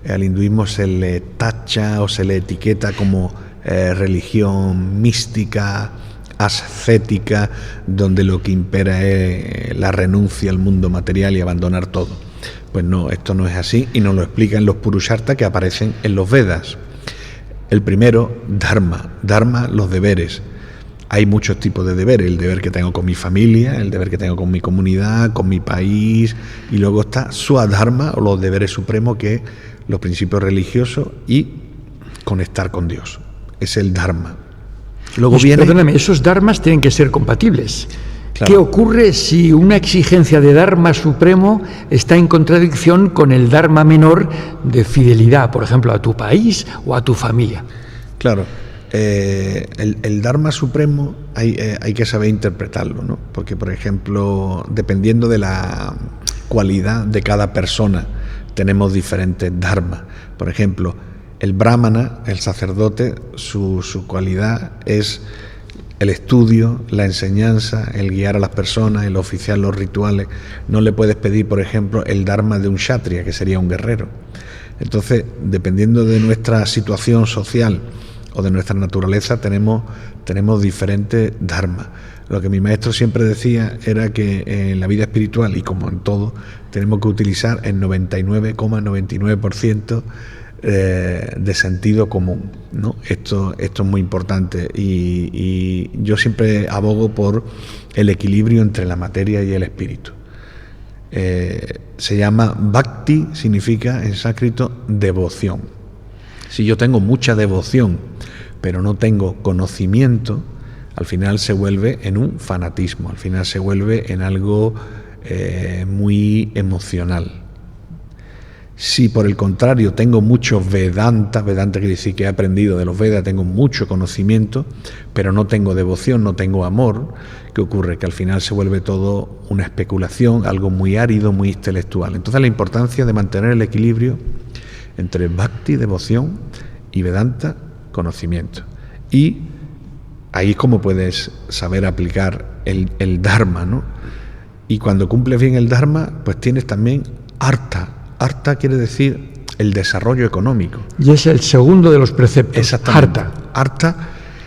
al hinduismo se le tacha o se le etiqueta como religión mística, ascética, donde lo que impera es la renuncia al mundo material y abandonar todo. Pues no, esto no es así y nos lo explican los Purusharta que aparecen en los Vedas. El primero, Dharma, los deberes. Hay muchos tipos de deberes, el deber que tengo con mi familia, el deber que tengo con mi comunidad, con mi país, y luego está Swadharma, o los deberes supremos, que es los principios religiosos y conectar con Dios. Es el Dharma. Luego pues, viene... Perdóname, esos dharmas tienen que ser compatibles. Claro. ¿Qué ocurre si una exigencia de Dharma supremo está en contradicción con el Dharma menor de fidelidad, por ejemplo, a tu país o a tu familia? Claro, el Dharma supremo hay que saber interpretarlo, ¿no? Porque, por ejemplo, dependiendo de la cualidad de cada persona, tenemos diferentes dharmas. Por ejemplo, el brahmana, el sacerdote, su cualidad es el estudio, la enseñanza, el guiar a las personas, el oficiar los rituales. No le puedes pedir, por ejemplo, el dharma de un kshatriya, que sería un guerrero. Entonces, dependiendo de nuestra situación social o de nuestra naturaleza, tenemos diferentes dharmas. Lo que mi maestro siempre decía era que en la vida espiritual, y como en todo, tenemos que utilizar el 99,99% de sentido común, ¿no? Esto es muy importante y yo siempre abogo por el equilibrio entre la materia y el espíritu. Se llama bhakti, significa en sánscrito devoción. Si yo tengo mucha devoción pero no tengo conocimiento, al final se vuelve en un fanatismo, al final se vuelve en algo muy emocional. Si por el contrario tengo mucho Vedanta quiere decir que he aprendido de los Vedas, tengo mucho conocimiento, pero no tengo devoción, no tengo amor, ¿qué ocurre? Que al final se vuelve todo una especulación, algo muy árido, muy intelectual. Entonces la importancia de mantener el equilibrio entre Bhakti, devoción, y Vedanta, conocimiento. Y ahí es como puedes saber aplicar el Dharma, ¿no? Y cuando cumples bien el Dharma, pues tienes también Artha. Artha quiere decir el desarrollo económico. Y es el segundo de los preceptos. Exactamente. Artha. Artha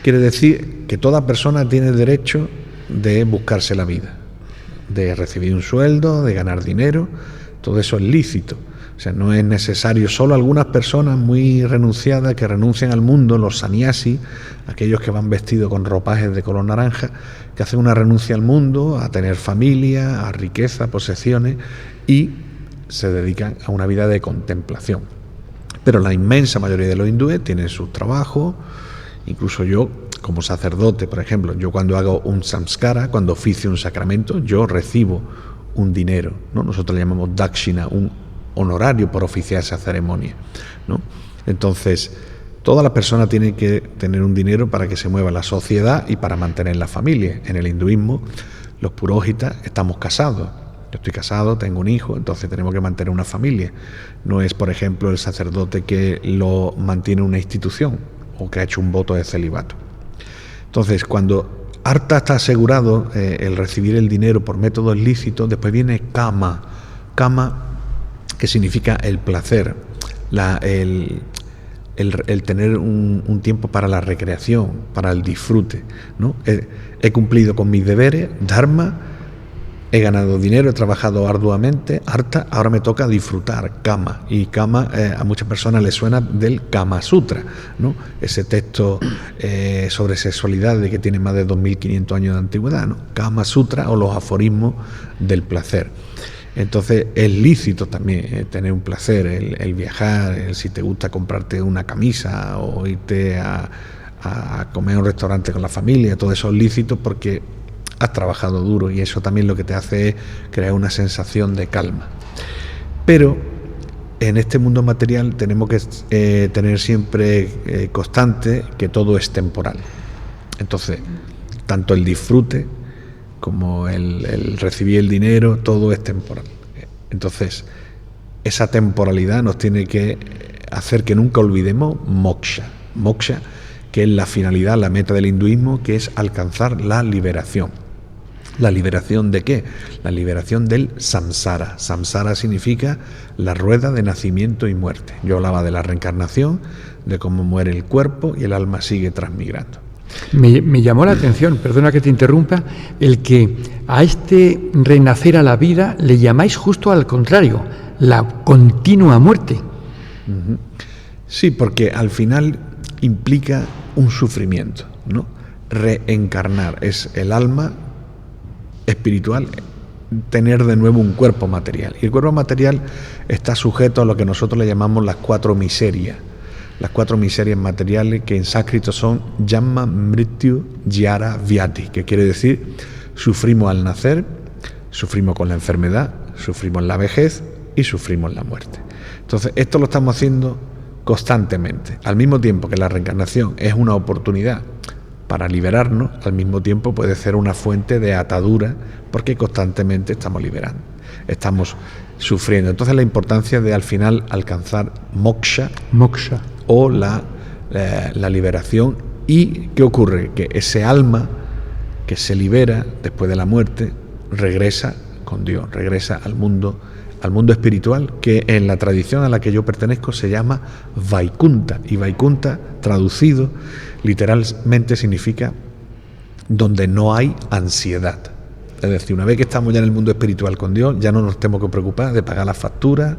quiere decir que toda persona tiene derecho de buscarse la vida, de recibir un sueldo, de ganar dinero, todo eso es lícito. O sea, no es necesario, solo algunas personas muy renunciadas que renuncian al mundo, los sannyasis, aquellos que van vestidos con ropajes de color naranja, que hacen una renuncia al mundo, a tener familia, a riqueza, posesiones, y se dedican a una vida de contemplación. Pero la inmensa mayoría de los hindúes tienen sus trabajos, incluso yo, como sacerdote, por ejemplo, yo cuando hago un samskara, cuando oficio un sacramento, yo recibo un dinero, ¿no? Nosotros le llamamos dakshina, un honorario por oficiar esa ceremonia, ¿no? Entonces, toda la persona tiene que tener un dinero para que se mueva la sociedad y para mantener la familia. En el hinduismo, los puróhitas estamos casados. Yo estoy casado, tengo un hijo, entonces tenemos que mantener una familia. No es, por ejemplo, el sacerdote que lo mantiene una institución o que ha hecho un voto de celibato. Entonces, cuando Artha está asegurado el recibir el dinero por métodos lícitos, después viene Kama. Kama, que significa el placer, el tener un tiempo para la recreación, para el disfrute, ¿no? He cumplido con mis deberes, Dharma, he ganado dinero, he trabajado arduamente, Artha, ahora me toca disfrutar, Kama. Y Kama a muchas personas les suena del Kama Sutra, ¿no? Ese texto sobre sexualidad de que tiene más de 2500 años de antigüedad, ¿no? Kama Sutra, o los aforismos del placer. Entonces es lícito también tener un placer, el viajar, si te gusta comprarte una camisa o irte a comer a un restaurante con la familia, todo eso es lícito porque has trabajado duro, y eso también lo que te hace es crear una sensación de calma. Pero en este mundo material tenemos que tener siempre constante que todo es temporal. Entonces, tanto el disfrute como el recibir el dinero, todo es temporal. Entonces, esa temporalidad nos tiene que hacer que nunca olvidemos moksha. Moksha, que es la finalidad, la meta del hinduismo, que es alcanzar la liberación. ¿La liberación de qué? La liberación del samsara. Samsara significa la rueda de nacimiento y muerte. Yo hablaba de la reencarnación, de cómo muere el cuerpo y el alma sigue transmigrando. Me llamó la atención, perdona que te interrumpa, el que a este renacer a la vida le llamáis justo al contrario, la continua muerte. Sí, porque al final implica un sufrimiento, ¿no? Reencarnar es el alma espiritual, tener de nuevo un cuerpo material. Y el cuerpo material está sujeto a lo que nosotros le llamamos las 4 miserias. Las 4 miserias materiales, que en sánscrito son Janma, Mrityu, Jara, Vyati, que quiere decir Sufrimos al nacer, sufrimos con la enfermedad, sufrimos en la vejez y sufrimos en la muerte. Entonces, esto lo estamos haciendo constantemente. Al mismo tiempo que la reencarnación es una oportunidad para liberarnos, al mismo tiempo puede ser una fuente de atadura, porque constantemente estamos liberando, estamos sufriendo. Entonces, la importancia de al final alcanzar moksha o la liberación. ¿Y qué ocurre? Que ese alma que se libera después de la muerte regresa con Dios, regresa al mundo espiritual, que en la tradición a la que yo pertenezco se llama Vaikunta, y Vaikunta, traducido literalmente, significa donde no hay ansiedad. Es decir, una vez que estamos ya en el mundo espiritual con Dios, ya no nos tenemos que preocupar de pagar las facturas,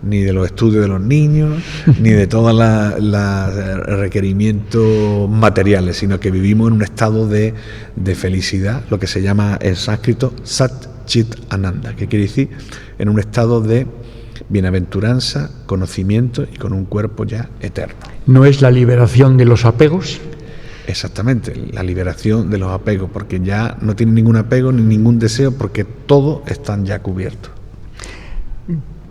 ni de los estudios de los niños, ni de todos los requerimientos materiales, sino que vivimos en un estado de felicidad, lo que se llama en sánscrito Sat Chit Ananda, que quiere decir en un estado de bienaventuranza, conocimiento y con un cuerpo ya eterno. ¿No es la liberación de los apegos? Exactamente, la liberación de los apegos, porque ya no tienen ningún apego ni ningún deseo, porque todos están ya cubiertos.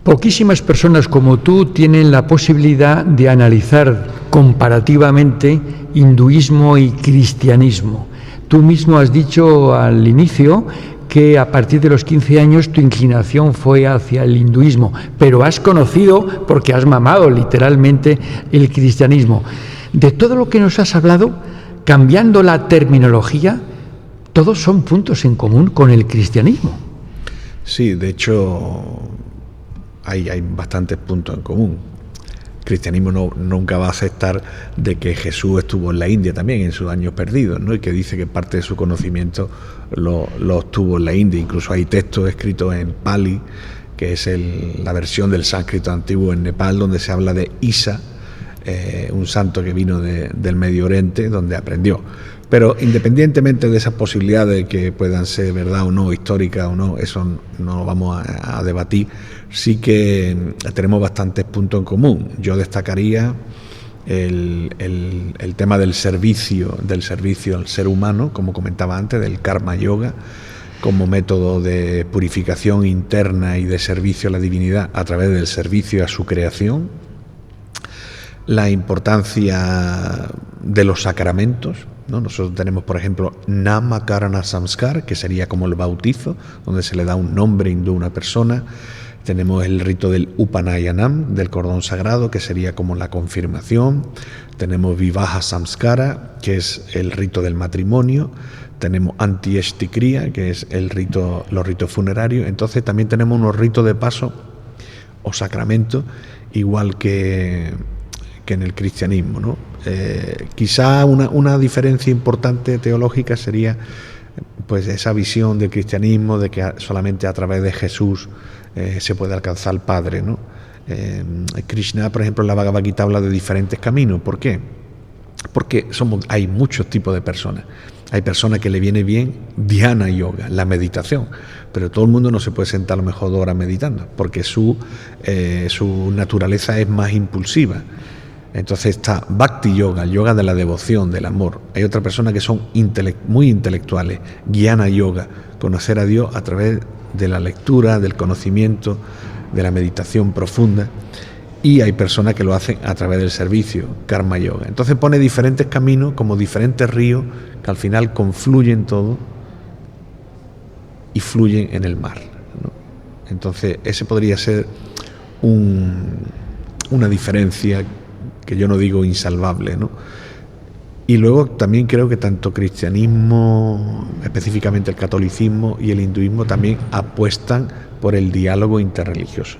Poquísimas personas como tú tienen la posibilidad de analizar comparativamente hinduismo y cristianismo. Tú mismo has dicho al inicio que a partir de los 15 años tu inclinación fue hacia el hinduismo, pero has conocido, porque has mamado literalmente, el cristianismo. De todo lo que nos has hablado, cambiando la terminología, todos son puntos en común con el cristianismo. Sí, de hecho hay bastantes puntos en común. El cristianismo nunca va a aceptar de que Jesús estuvo en la India también en sus años perdidos, ¿no? Y que dice que parte de su conocimiento lo obtuvo en la India. Incluso hay textos escritos en Pali, que es la versión del sánscrito antiguo en Nepal, donde se habla de Isa, un santo que vino del Medio Oriente, donde aprendió. Pero independientemente de esas posibilidades que puedan ser verdad o no, históricas o no, eso no lo vamos a debatir, sí que tenemos bastantes puntos en común. Yo destacaría el tema del servicio al ser humano, como comentaba antes, del karma yoga, como método de purificación interna y de servicio a la divinidad a través del servicio a su creación. La importancia de los sacramentos, ¿no? Nosotros tenemos, por ejemplo, Namakarana Samskar, que sería como el bautizo, donde se le da un nombre hindú a una persona. Tenemos el rito del Upanayanam, del cordón sagrado, que sería como la confirmación. Tenemos Vivaha Samskara, que es el rito del matrimonio. Tenemos Antieshtikriya, que es los ritos funerarios. Entonces también tenemos unos ritos de paso o sacramentos, igual que en el cristianismo, ¿no? Quizá una diferencia importante teológica sería pues esa visión del cristianismo de que solamente a través de Jesús se puede alcanzar al Padre, ¿no? Krishna, por ejemplo, en la Bhagavad Gita habla de diferentes caminos. ¿Por qué? Porque hay muchos tipos de personas. Hay personas que le viene bien dhyana yoga, la meditación, pero todo el mundo no se puede sentar a lo mejor 2 horas meditando, porque su naturaleza es más impulsiva. Entonces está Bhakti Yoga, el yoga de la devoción, del amor. Hay otras personas que son muy intelectuales, Jnana Yoga, conocer a Dios a través de la lectura, del conocimiento, de la meditación profunda. Y hay personas que lo hacen a través del servicio, Karma Yoga. Entonces pone diferentes caminos, como diferentes ríos, que al final confluyen todo y fluyen en el mar, ¿no? Entonces ese podría ser una diferencia que yo no digo insalvable, ¿no? Y luego también creo que tanto cristianismo, específicamente el catolicismo, y el hinduismo también apuestan por el diálogo interreligioso,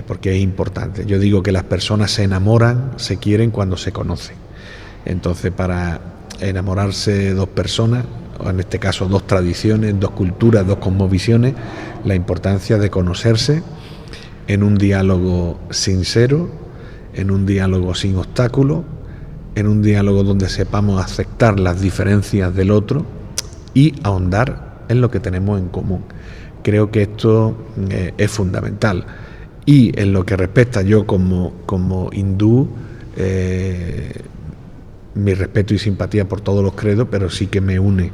porque es importante. Yo digo que las personas se enamoran, se quieren cuando se conocen. Entonces, para enamorarse 2 personas, o en este caso 2 tradiciones, 2 culturas, 2 cosmovisiones, la importancia de conocerse en un diálogo sincero, en un diálogo sin obstáculos, en un diálogo donde sepamos aceptar las diferencias del otro y ahondar en lo que tenemos en común. Creo que esto es fundamental. Y en lo que respecta, yo como hindú, mi respeto y simpatía por todos los credos, pero sí que me une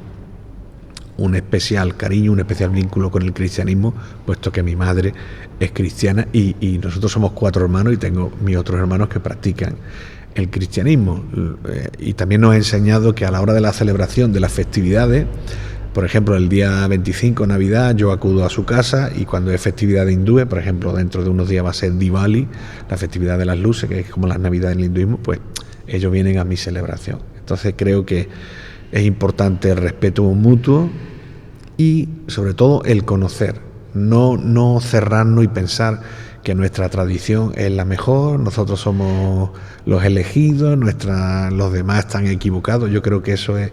un especial cariño, un especial vínculo con el cristianismo, puesto que mi madre es cristiana y nosotros somos 4 hermanos y tengo mis otros hermanos que practican el cristianismo. Y también nos ha enseñado que a la hora de la celebración de las festividades, por ejemplo, el día 25, Navidad, yo acudo a su casa, y cuando es festividad hindú, por ejemplo, dentro de unos días va a ser Diwali, la festividad de las luces, que es como las Navidades del hinduismo, pues ellos vienen a mi celebración. Entonces creo que es importante el respeto mutuo y sobre todo el conocer, no cerrarnos y pensar que nuestra tradición es la mejor, nosotros somos los elegidos, los demás están equivocados. Yo creo que eso es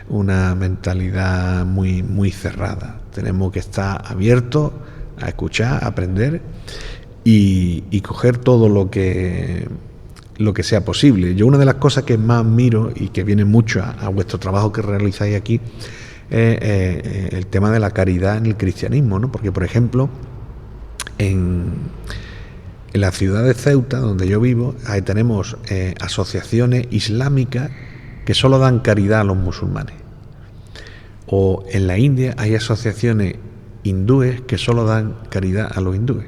una mentalidad muy, muy cerrada. Tenemos que estar abiertos a escuchar, a aprender y coger todo lo que sea posible. Yo, una de las cosas que más admiro y que viene mucho a vuestro trabajo que realizáis aquí es el tema de la caridad en el cristianismo, ¿no? Porque, por ejemplo, en la ciudad de Ceuta, donde yo vivo, ahí tenemos asociaciones islámicas que solo dan caridad a los musulmanes. O en la India hay asociaciones hindúes que solo dan caridad a los hindúes.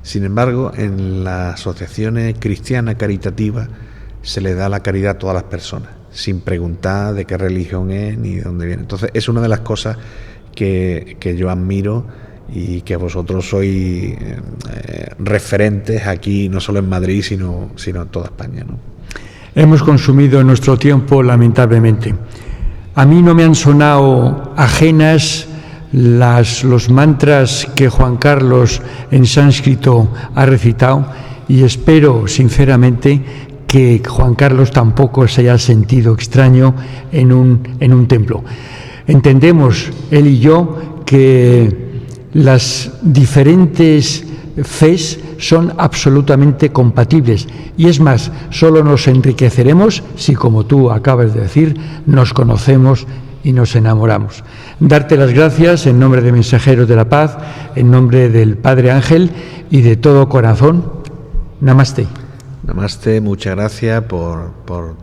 Sin embargo, en las asociaciones cristianas caritativas se le da la caridad a todas las personas, sin preguntar de qué religión es ni de dónde viene. Entonces, es una de las cosas que yo admiro y que vosotros sois referentes aquí, no solo en Madrid, sino en toda España, ¿no? Hemos consumido nuestro tiempo, lamentablemente. A mí no me han sonado ajenas los mantras que Juan Carlos en sánscrito ha recitado, y espero sinceramente que Juan Carlos tampoco se haya sentido extraño en un templo. Entendemos, él y yo, que las diferentes fes son absolutamente compatibles, y es más, solo nos enriqueceremos si, como tú acabas de decir, nos conocemos y nos enamoramos. Darte las gracias en nombre de Mensajeros de la Paz, en nombre del Padre Ángel y de todo corazón. Namaste. Namaste, muchas gracias por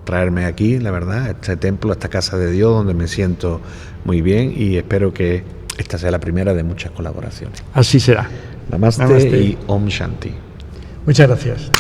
traerme aquí, la verdad, a este templo, a esta casa de Dios, donde me siento muy bien, y espero que esta sea la primera de muchas colaboraciones. Así será. Namaste y Om Shanti. Muchas gracias.